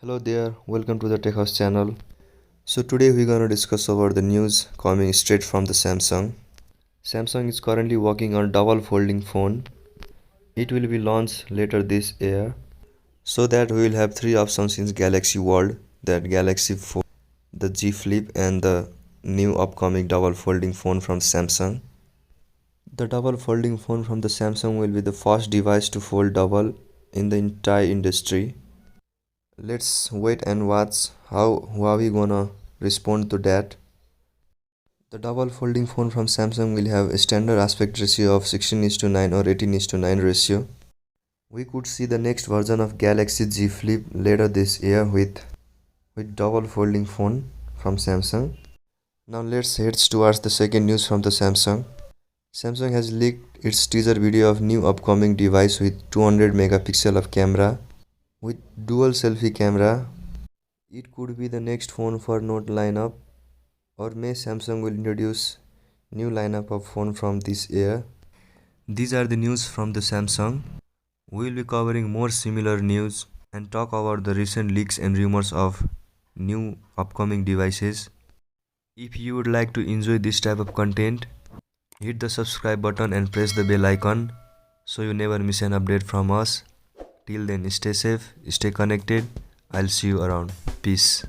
Hello there, welcome to the Tech House channel. So today we're gonna discuss about the news coming straight from the Samsung. Samsung is currently working on double folding phone. It will be launched later this year. So that we will have three options in Galaxy world, that Galaxy Fold, the G Flip and the new upcoming double folding phone from Samsung. The double folding phone from the Samsung will be the first device to fold double in the entire industry. Let's wait and watch how Huawei gonna respond to that. The double folding phone from Samsung will have a standard aspect ratio of 16:9 or 18:9 ratio. We could see the next version of Galaxy Z Flip later this year with double folding phone from Samsung. Now let's head towards the second news from the Samsung. Samsung has leaked its teaser video of new upcoming device with 200 megapixel of camera with dual selfie camera. It could be the next phone for Note lineup, or may Samsung will introduce new lineup of phone from this year. These are the news from the Samsung. We will be covering more similar news and talk about the recent leaks and rumors of new upcoming devices. If you would like to enjoy this type of content, hit the subscribe button and press the bell icon so you never miss an update from us. Till then, stay safe, stay connected. I'll see you around. Peace.